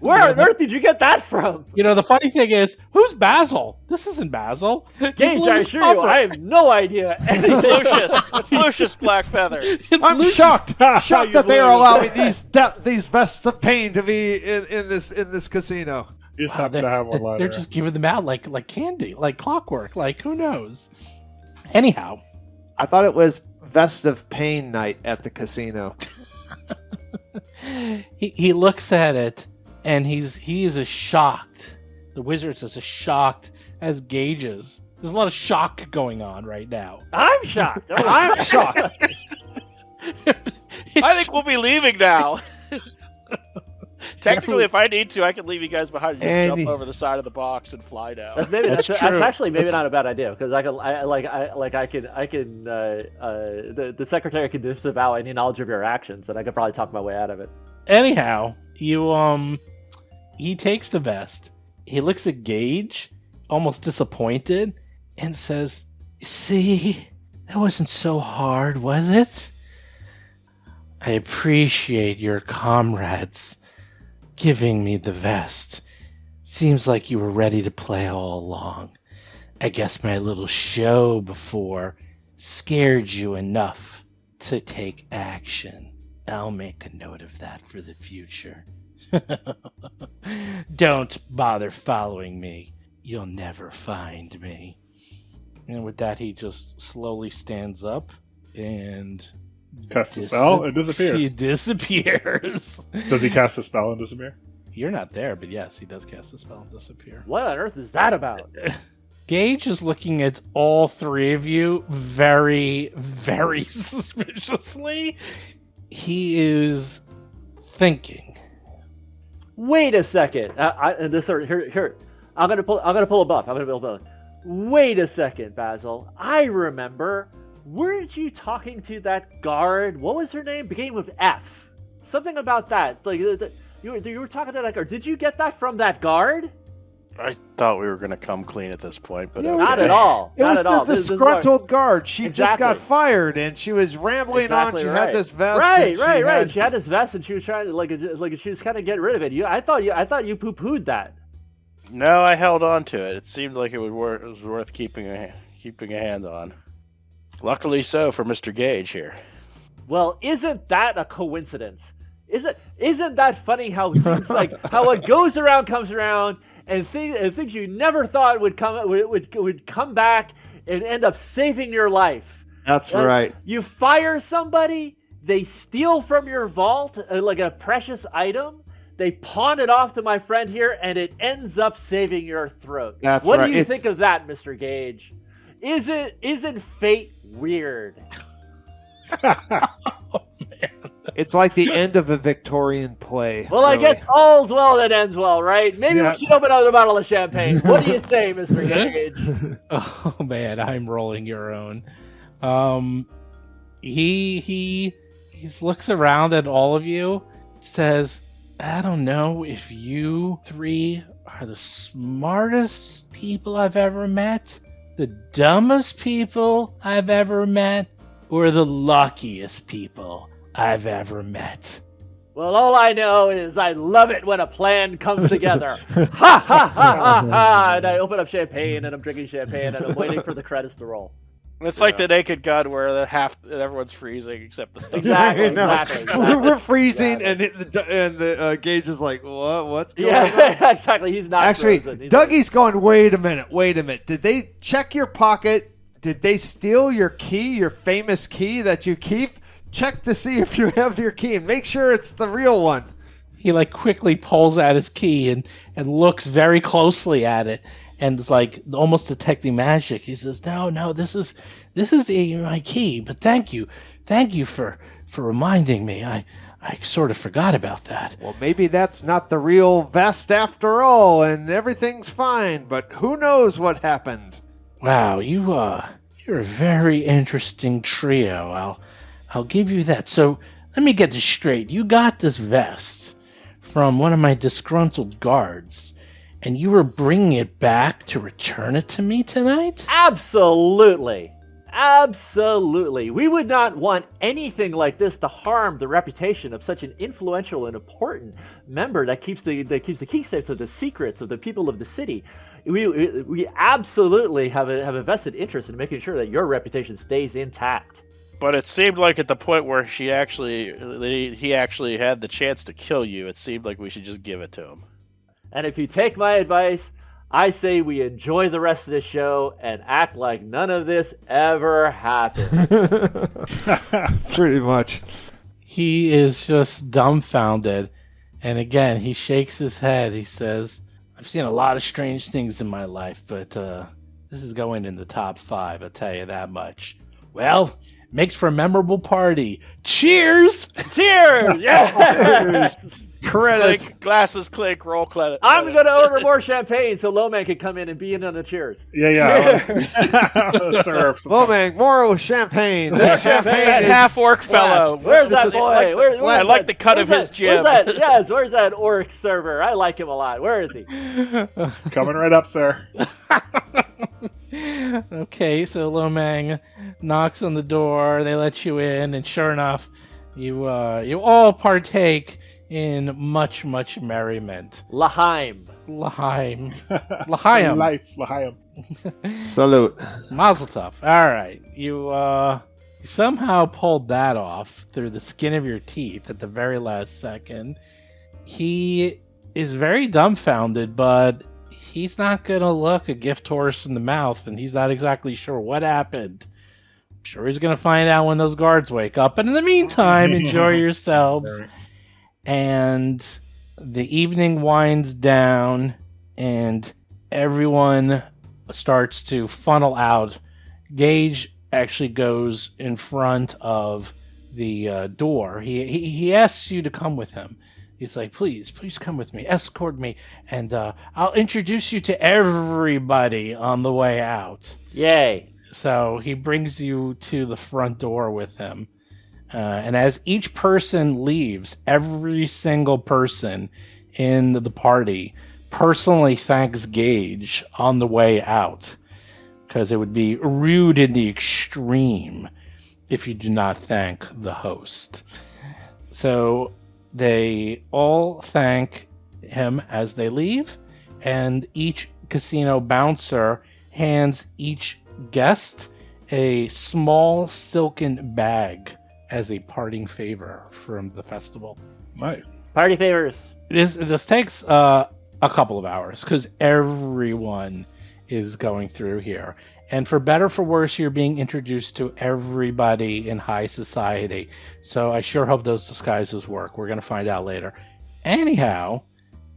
Where on earth did you get that from? You know, the funny thing is, who's Basil? This isn't Basil. Gage, I assure you, I have no idea. It's Lucius. It's Lucius Blackfeather. I'm shocked that they are allowing these vests of pain to be in this casino. You just happen to have one line. They're just giving them out like candy, like clockwork. Like, who knows? Anyhow. I thought it was vest of pain night at the casino. He looks at it, and he is as shocked. The wizard's as shocked as Gage is. There's a lot of shock going on right now. I'm shocked. I'm shocked. I think we'll be leaving now. Technically, if I need to, I can leave you guys behind and just jump over the side of the box and fly down. That's actually maybe not a bad idea, because the secretary can disavow any knowledge of your actions, and I could probably talk my way out of it. Anyhow, he takes the vest. He looks at Gage, almost disappointed, and says, "See, that wasn't so hard, was it? I appreciate your comrades giving me the vest. Seems like you were ready to play all along. I guess my little show before scared you enough to take action. I'll make a note of that for the future. Don't bother following me. You'll never find me." And with that, he just slowly stands up and casts a spell and disappears. He disappears. Does he cast a spell and disappear? You're not there, but yes, he does cast a spell and disappear. What on earth is that about? Gage is looking at all three of you very, very suspiciously. He is thinking. Wait a second. Here. I'm gonna pull a buff. Wait a second, Basil. I remember. Weren't you talking to that guard? What was her name? Beginning with F. Something about that. Like you were talking to that guard. Did you get that from that guard? I thought we were going to come clean at this point, but not at all. It was the disgruntled guard. She just got fired, and she was rambling on. She had this vest. Right. She had this vest, and she was trying to like she was kind of getting rid of it. I thought you poo-pooed that. No, I held on to it. It seemed like it was worth keeping a hand on. Luckily so for Mr. Gage here. Well, isn't that a coincidence? Isn't that funny how things how what goes around comes around, and things you never thought would come back and end up saving your life. That's right. You fire somebody, they steal from your vault like a precious item. They pawn it off to my friend here, and it ends up saving your throat. That's what right. do you think of that, Mr. Gage? Isn't fate weird? It's like the end of a Victorian play. Well, really. I guess all's well that ends well, right? Maybe we should open another bottle of champagne. What do you say, Mr. Gage? Oh man, I'm rolling your own. He looks around at all of you, says, "I don't know if you three are the smartest people I've ever met, the dumbest people I've ever met, or the luckiest people I've ever met." Well, all I know is I love it when a plan comes together. Ha ha ha ha ha! And I open up champagne, and I'm drinking champagne, and I'm waiting for the credits to roll. It's like the Naked Gun where everyone's freezing except the stuff. Exactly. We're freezing, exactly. and the Gage is like, what's going on? Yeah, exactly. He's not actually frozen. Dougie's going, wait a minute. Did they check your pocket? Did they steal your key, your famous key that you keep? Check to see if you have your key and make sure it's the real one. He quickly pulls out his key and looks very closely at it. And it's almost detecting magic. He says, "No, this is my key. But thank you for reminding me. I sort of forgot about that." Well, maybe that's not the real vest after all, and everything's fine. But who knows what happened? Wow, you're a very interesting trio. I'll give you that. So let me get this straight. You got this vest from one of my disgruntled guards. And you were bringing it back to return it to me tonight? Absolutely. Absolutely. We would not want anything like this to harm the reputation of such an influential and important member that keeps the key safes of the secrets of the people of the city. We absolutely have a vested interest in making sure that your reputation stays intact. But it seemed like at the point where he actually had the chance to kill you, it seemed like we should just give it to him. And if you take my advice, I say we enjoy the rest of the show and act like none of this ever happened. Pretty much. He is just dumbfounded. And again, he shakes his head. He says, I've seen a lot of strange things in my life, but this is going in the top 5, I'll tell you that much. Well, makes for a memorable party. Cheers! Cheers! Yes! Credits. Clink, glasses clink, roll credit. I'm going to order more champagne so Lowman can come in and be in on the cheers. Yeah. I'm gonna serve some. Well, man, more champagne. This champagne That is half-orc fellow. Where's This that is boy? I like the cut of his jib. Where's that orc server? I like him a lot. Where is he? Coming right up, sir. Okay, so Lomang knocks on the door. They let you in, and sure enough, you all partake in much merriment. Laheim. Laheim. L'chaim. salute. Mazel tov. All right, you somehow pulled that off through the skin of your teeth at the very last second. He is very dumbfounded, but he's not gonna look a gift horse in the mouth, and he's not exactly sure what happened. I'm sure he's gonna find out when those guards wake up. But in the meantime, enjoy yourselves. And the evening winds down, and everyone starts to funnel out. Gage actually goes in front of the door. He asks you to come with him. He's like, please come with me, escort me, and I'll introduce you to everybody on the way out. Yay. So he brings you to the front door with him. And as each person leaves, every single person in the party personally thanks Gage on the way out, because it would be rude in the extreme if you do not thank the host. So they all thank him as they leave, and each casino bouncer hands each guest a small silken bag as a parting favor from the festival. Nice. Party favors. It just takes a couple of hours because everyone is going through here. And for better or for worse, you're being introduced to everybody in high society. So I sure hope those disguises work. We're going to find out later. Anyhow,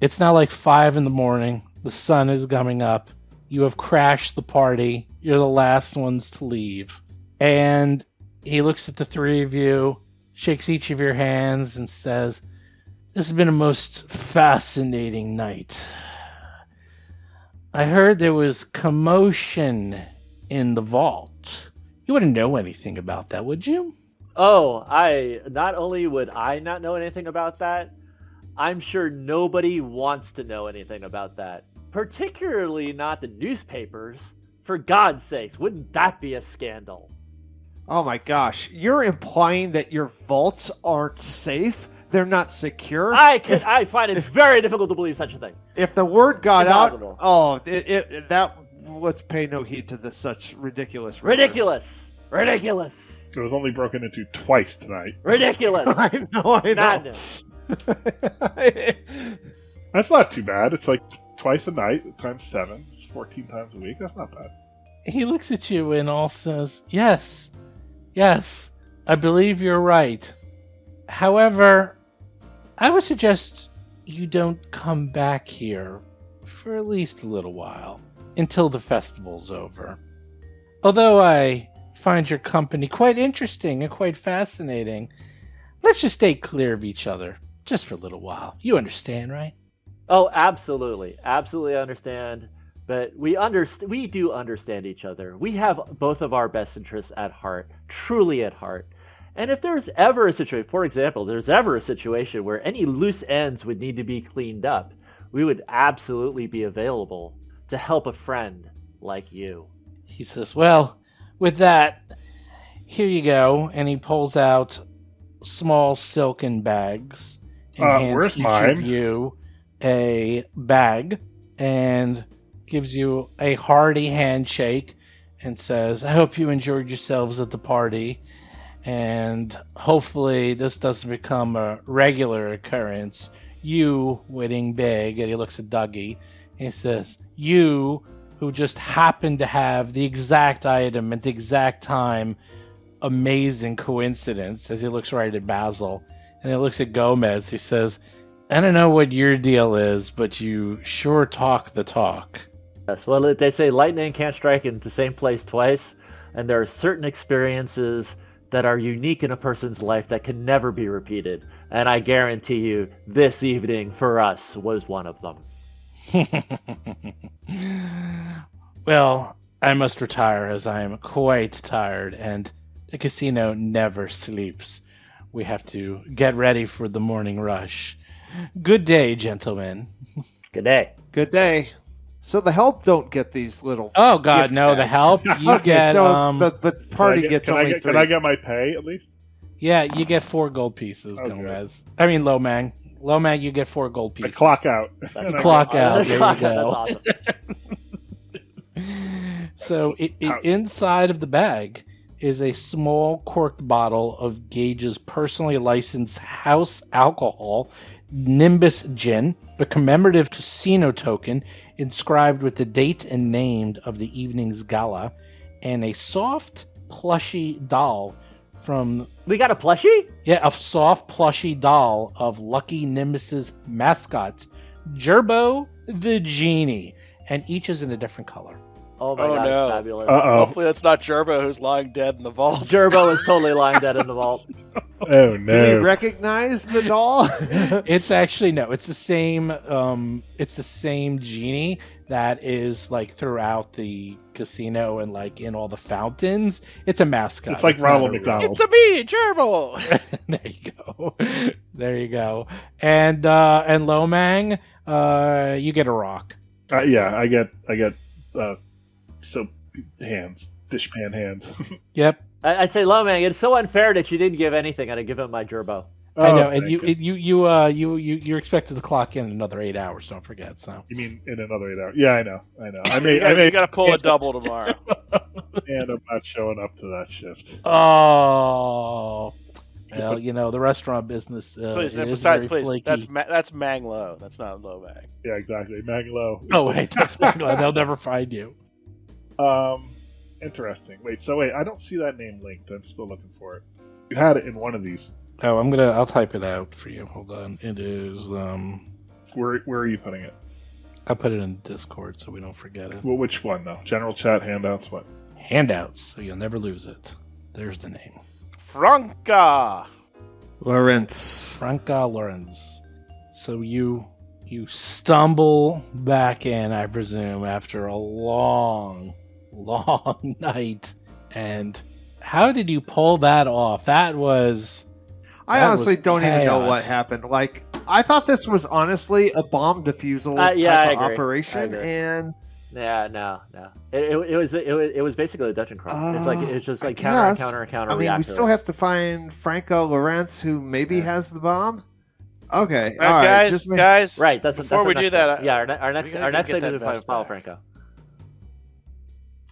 it's now like 5 a.m. The sun is coming up. You have crashed the party. You're the last ones to leave. And he looks at the three of you, shakes each of your hands, and says, this has been a most fascinating night. I heard there was commotion in the vault. You wouldn't know anything about that, would you? Oh, not only would I not know anything about that, I'm sure nobody wants to know anything about that. Particularly not the newspapers. For God's sakes, wouldn't that be a scandal? Oh my gosh, you're implying that your vaults aren't safe? They're not secure? I find it very difficult to believe such a thing. If the word got Impossible. out, let's pay no heed to such ridiculous rumors. Ridiculous. It was only broken into twice tonight. Ridiculous. I know. Madness. That's not too bad. It's like twice a night times 7. It's 14 times a week. That's not bad. He looks at you and all says, yes, I believe you're right. However, I would suggest you don't come back here for at least a little while, until the festival's over. Although I find your company quite interesting and quite fascinating, let's just stay clear of each other, just for a little while. You understand, right? Oh, absolutely. Absolutely understand. But we do understand each other. We have both of our best interests at heart, truly at heart. And if there's ever a situation, for example, there's ever a situation where any loose ends would need to be cleaned up, we would absolutely be available to help a friend like you. He says, well, with that, here you go. And he pulls out small silken bags and hands where's each mine? of you a bag and gives you a hearty handshake and says, I hope you enjoyed yourselves at the party, and hopefully this doesn't become a regular occurrence. You winning big, and he looks at Dougie, and he says, you who just happened to have the exact item at the exact time, amazing coincidence, as he looks right at Basil, and he looks at Gomez. He says, I don't know what your deal is, but you sure talk the talk. Yes, well, they say lightning can't strike in the same place twice, and there are certain experiences that are unique in a person's life that can never be repeated. And I guarantee you, this evening for us was one of them. Well, I must retire as I am quite tired, and the casino never sleeps. We have to get ready for the morning rush. Good day, gentlemen. Good day. Good day. So the help don't get these little. Oh God, gift no! The bags. help you Okay, get. so the party gets only Can three. I get my pay at least? Yeah, you get 4 gold pieces, Okay. Gomez. I mean, Lomang. Lomang, you get 4 gold I pieces. clock out. Clock out. There you That's go. awesome. So Ouch. inside of the bag is a small corked bottle of Gage's personally licensed house alcohol, Nimbus Gin, a commemorative casino token inscribed with the date and name of the evening's gala, and a soft, plushy doll from... We got a plushie? Yeah, a soft, plushy doll of Lucky Nimbus's mascot, Gerbo the Genie, and each is in a different color. Oh my Oh, god, no. it's fabulous. Uh-oh. Hopefully that's not Gerbo who's lying dead in the vault. Gerbo is totally lying dead in the vault. Oh Do we no. recognize the doll? It's actually no. It's the same. It's the same genie that is like throughout the casino and like in all the fountains. It's a mascot. It's like not Ronald a real- McDonald. It's a me, Gerbo! There you go. There you go. And Lomang, you get a rock. Yeah, I get soap hands, dishpan hands. Yep. I say, Lomang, it's so unfair that you didn't give anything, and I give him my Gerbo. I know, Oh, and thank you're expected to clock in another 8 hours. Don't forget. So You mean in another 8 hours? Yeah, I know. I You gotta pull a double tomorrow. and I'm not showing up to that shift. oh, well, you know the restaurant business. Please, it is besides, very please, flaky. that's Mang Lo. That's not Low Mang. Yeah, exactly. Maglo. Oh wait, that's not, they'll never find you. Interesting. Wait, I don't see that name linked. I'm still looking for it. You had it in one of these. Oh, I'll type it out for you. Hold on. It is Where are you putting it? I'll put it in Discord so we don't forget it. Well, which one though? General chat, handouts, what? Handouts, so you'll never lose it. There's the name. Franca! Lawrence. Franca Lorenz. So you stumble back in, I presume, after a long night. And how did you pull that off? I That was honestly don't even know chaos. what happened. Like, I thought this was honestly a bomb defusal Yeah, I type of agree. operation, I agree. and Yeah, no. It was basically a dungeon crawl. It's just I like counter, guess. counter, counter. I mean, we react to still it. have to find Franco Lawrence, who maybe has the bomb. Okay, all All right, guys, just guys. Right. That's Before our we next do that, thing. Yeah, our next we gotta thing get is that to vest follow back. Franco.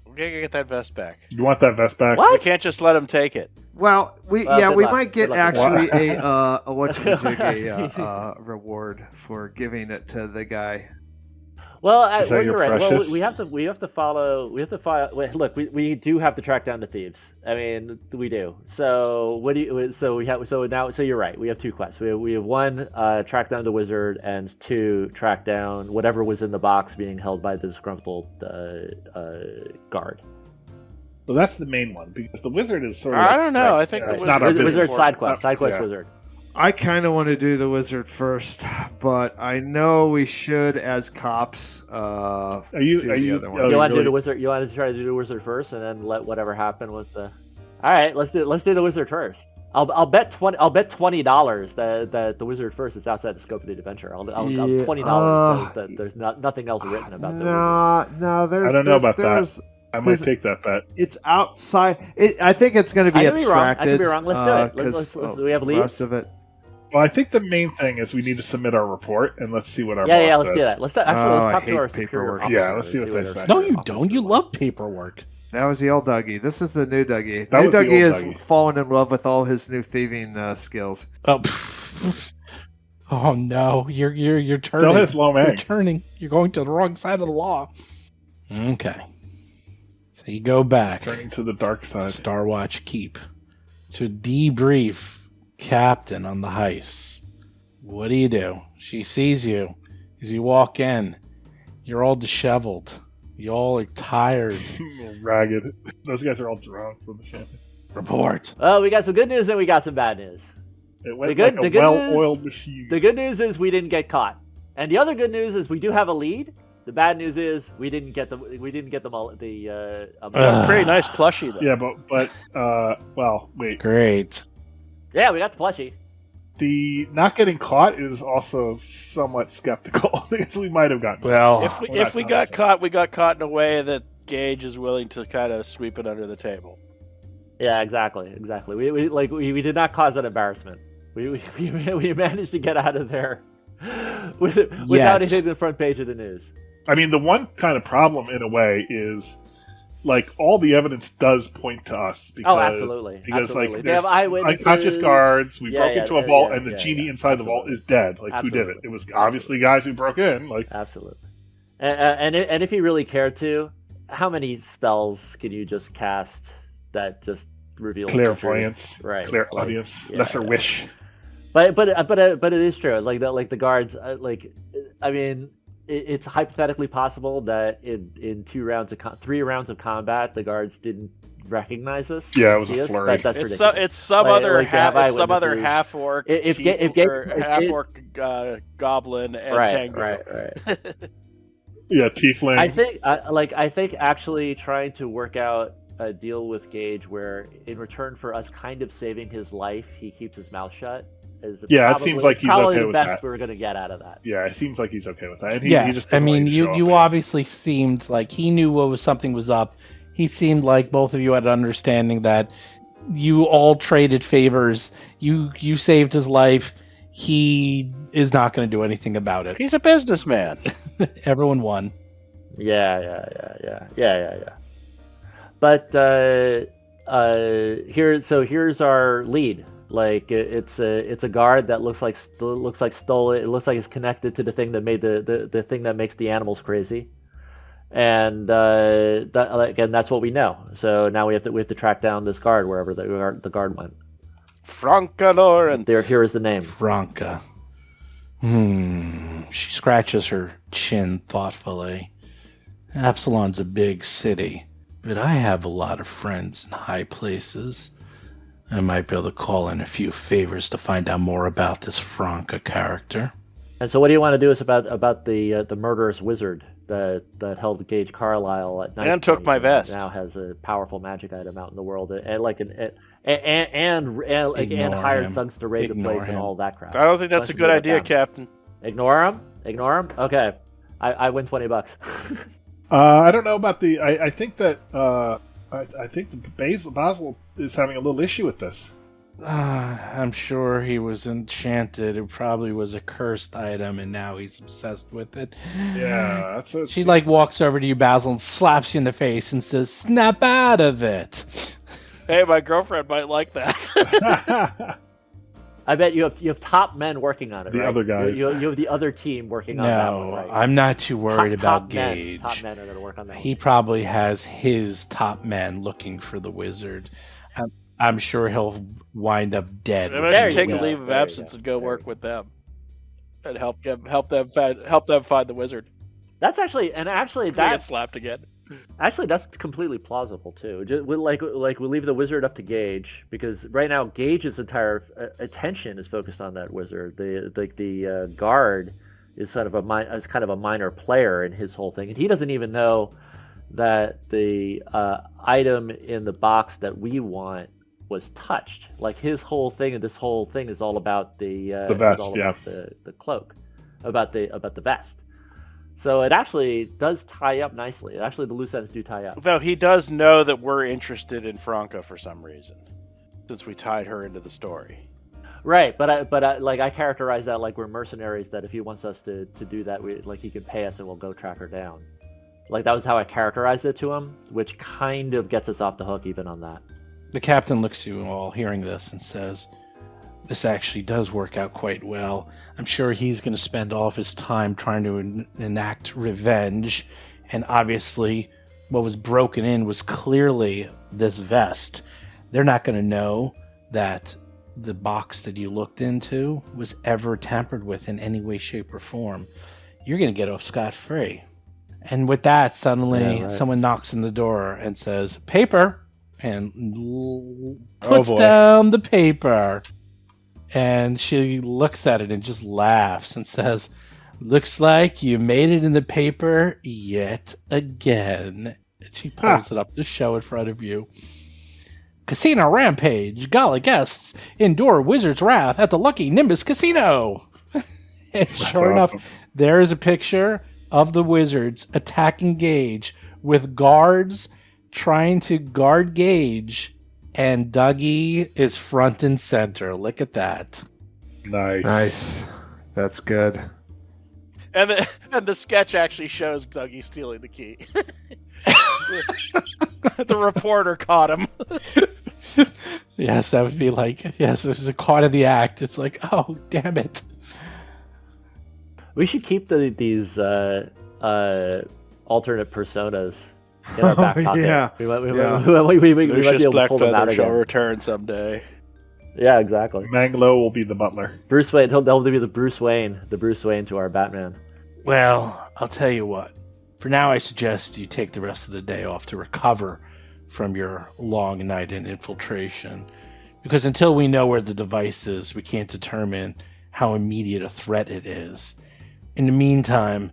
We're gonna get that vest back. You want that vest back? What? We can't just let him take it. Well, we good luck. might get Good luck. actually a reward for giving it to the guy. Well, Is that you're your right. Well, precious? we have to follow. Wait, look, we do have to track down the thieves. I mean, we do. So what do you? So we have. So now, so you're right. We have 2 quests. We have 1, track down the wizard, and 2, track down whatever was in the box being held by the disgruntled guard. Well, that's the main one because the wizard is sort of. I don't know. like, I think the it's wizard not our is business. Wizard side quest. Oh, Side quest yeah. wizard. I kind of want to do the wizard first, but I know we should, as cops, Are do you? the Are you? other one. oh, You want to do really- the wizard? You want to try to do the wizard first, and then let whatever happen with the. All right, let's do the wizard first. I'll bet $20 that the wizard first is outside the scope of the adventure. I'll $20 that there's nothing else written about the wizard. No, there's. I don't know about there's, that. I might take that bet. It's outside. I think it's going to be abstracted. I could be wrong. Let's do it. Let's we have leads. The rest of it. Well, I think the main thing is we need to submit our report, and let's see what our boss let's says. do that. Let's talk hate to our paperwork. superior Yeah, let's see what they say. No, you don't. You love paperwork. That was the old Dougie. This is the new Dougie. That New was the Dougie old has Dougie. fallen in love with all his new thieving skills. Oh, oh no! You're turning. Still has low You're mag. turning. You're going to the wrong side of the law. Okay. So you go back. Turning to the dark side. Starwatch Keep to debrief Captain on the heist. What do? She sees you as you walk in. You're all disheveled. You all are tired. Ragged. Those guys are all drunk from the champagne. Report. Oh, we got some good news and we got some bad news. It went The good like a news- well-oiled machine. The good news is we didn't get caught, and the other good news is we do have a lead. The bad news is we didn't get the Pretty nice plushie though. Yeah, but well, wait. Great. yeah, we got the plushie. The not getting caught is also somewhat skeptical because we might have gotten. Well, If we got caught, we got caught in a way that Gage is willing to kind of sweep it under the table. Yeah, exactly. We did not cause that embarrassment. We managed to get out of there without it hitting the front page of the news. I mean, the one kind of problem in a way is like all the evidence does point to us because Absolutely. like They have there's eyewitnesses. unconscious guards. We Yeah, broke yeah, into a yeah, vault, yeah, and the yeah, genie yeah. inside the vault Absolutely. is dead. Like who did it? Absolutely. It was obviously guys who broke in. Like Absolutely. And if you really cared to, how many spells can you just cast that just reveals the truth? clairvoyance, Right. clairaudience, Like, lesser yeah. wish. But it is true. Like the guards. I mean, it's hypothetically possible that in 3 rounds of combat, the guards didn't recognize us. Yeah, it was see a us, flurry. but that's It's ridiculous. it's some Like- other like they have it's some other eyewitnesses. half orc, If Ga- half orc goblin and Tango. right. Yeah, tiefling. I think actually trying to work out a deal with Gage where, in return for us kind of saving his life, he keeps his mouth shut. Yeah, it seems like he's probably okay the with best that. we're gonna get out of that. Yeah, it seems like he's okay with that. And he yes. just I doesn't mean, like to show you up obviously seemed like he knew something was up. He seemed like both of you had an understanding that you all traded favors. You saved his life. He is not going to do anything about it. He's a businessman. Everyone won. Yeah. But here's our lead. Like it's a guard that looks like stolen. It looks like it's connected to the thing that made the thing that makes the animals crazy, and that's what we know. So now we have to track down this guard wherever the guard went. Franca Lawrence. Here is the name. Franca. She scratches her chin thoughtfully. Absalon's a big city, but I have a lot of friends in high places. I might be able to call in a few favors to find out more about this Franca character. And so, what do you want to do is about the murderous wizard that held Gage Carlisle at night And took my vest. Now has a powerful magic item out in the world, and hired him. thugs to raid the Ignore place and him. all that crap. I don't think that's a Let's good do it idea, down. Captain. Ignore him. Okay, I win $20. I don't know about the. I think that I think the Basil is having a little issue with this. I'm sure he was enchanted. It probably was a cursed item, and now he's obsessed with it. Yeah, that's what She walks over to you, Basil, and slaps you in the face and says, "Snap out of it." Hey, my girlfriend might like that. I bet you have top men working on it. The right? other guys. You have the other team working on that one, No, right? I'm not too worried about top Gage. Top men are going to work on that. He probably has his top men looking for the wizard. I'm sure he'll wind up dead. Maybe I There should you take go. a leave of There you absence go. and go There work you with them and help them find the wizard. That's actually We that get slapped again. Actually, that's completely plausible too. We leave the wizard up to Gage because right now Gage's entire attention is focused on that wizard. The guard is kind of a minor player in his whole thing, and he doesn't even know that the item in the box that we want was touched. Like his whole thing, and this whole thing is all about the vest, all yeah. about the cloak, about the vest. So it actually does tie up nicely. Actually, the loose ends do tie up. Though he does know that we're interested in Franca for some reason, since we tied her into the story. Right, but I characterize that like we're mercenaries. That if he wants us to do that, he can pay us and we'll go track her down. Like that was how I characterized it to him, which kind of gets us off the hook even on that. The captain looks at you all hearing this and says, "This actually does work out quite well. I'm sure he's going to spend all of his time trying to enact revenge, and obviously what was broken in was clearly this vest. They're not going to know that the box that you looked into was ever tampered with in any way, shape, or form. You're going to get off scot-free." And with that, suddenly someone knocks on the door and says, "Paper!" and puts down the paper. And she looks at it and just laughs and says, "Looks like you made it in the paper yet again." And she pulls it up to show in front of you. "Casino Rampage. Gala guests endure Wizard's Wrath at the Lucky Nimbus Casino." And sure enough, there is a picture of the Wizards attacking Gage with guards trying to guard Gage, and Dougie is front and center. Look at that. Nice. That's good. And the sketch actually shows Dougie stealing the key. The reporter caught him. Yes, that would be like, yes, this is a caught in the act. It's like, oh, damn it. We should keep these alternate personas in our back pocket. Yeah. We might be able to pull them out Blackfeather shall again. return someday. Yeah, exactly. Manglo will be the butler. Bruce Wayne. He'll be the Bruce Wayne to our Batman. Well, I'll tell you what. For now, I suggest you take the rest of the day off to recover from your long night in infiltration. Because until we know where the device is, we can't determine how immediate a threat it is. In the meantime,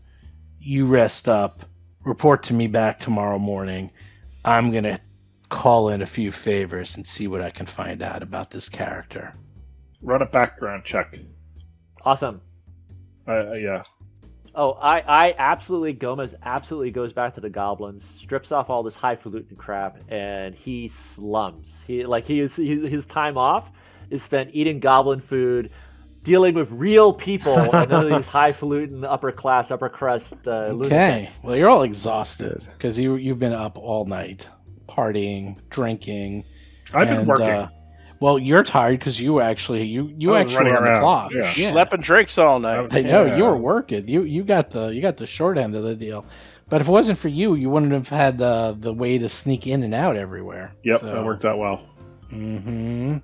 you rest up, report to me back tomorrow morning. I'm going to call in a few favors and see what I can find out about this character. Run a background check. Awesome. Yeah. Oh, I absolutely, Gomez absolutely goes back to the goblins, strips off all this highfalutin crap, and he slums. His time off is spent eating goblin food, dealing with real people, and none of these highfalutin upper crust Okay, lunatics. well, you're all exhausted because you've been up all night, partying, drinking. I've been working. Well, you're tired because you actually I was were on running the around. clock. Yeah. Slept and drinks all night. I know Yeah. you were working. You got the short end of the deal. But if it wasn't for you, you wouldn't have had the way to sneak in and out everywhere. Yep, So, that worked out well. Mm-hmm.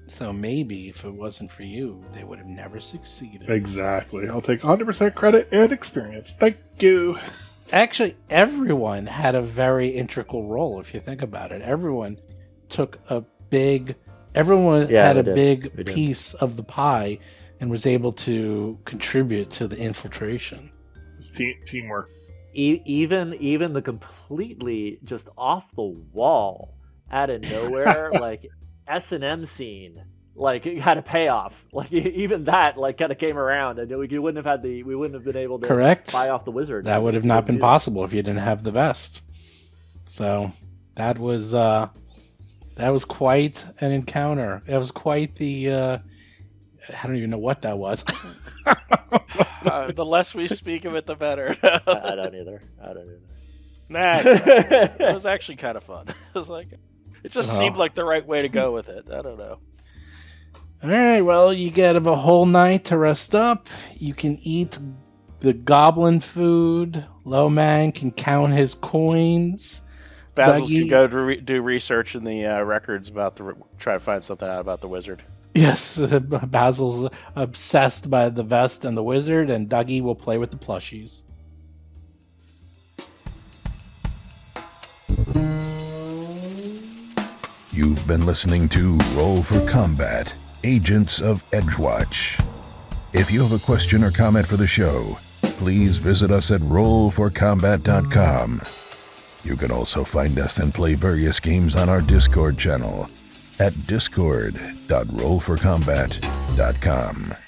So maybe if it wasn't for you, they would have never succeeded. Exactly. I'll take 100% credit and experience. Thank you. Actually, everyone had a very integral role, if you think about it. Everyone had a big piece of the pie and was able to contribute to the infiltration. It's teamwork. Even the completely just off the wall, out of nowhere, like S&M scene, like it had a payoff. Like even that, like kind of came around, and we wouldn't have been able to Correct. buy off the wizard. That would have not been possible if you didn't have the vest. So that was quite an encounter. That was quite the I don't even know what that was. The less we speak of it, the better. I don't either. Nah, it was actually kind of fun. It was like, it just seemed like the right way to go with it. I don't know. All right, well, you get a whole night to rest up. You can eat the goblin food. Lowman can count his coins. Basil's Dougie- can go to do research in the records about try to find something out about the wizard. Yes, Basil's obsessed by the vest and the wizard, and Dougie will play with the plushies. You've been listening to Roll for Combat, Agents of Edgewatch. If you have a question or comment for the show, please visit us at rollforcombat.com. You can also find us and play various games on our Discord channel. at discord.rollforcombat.com.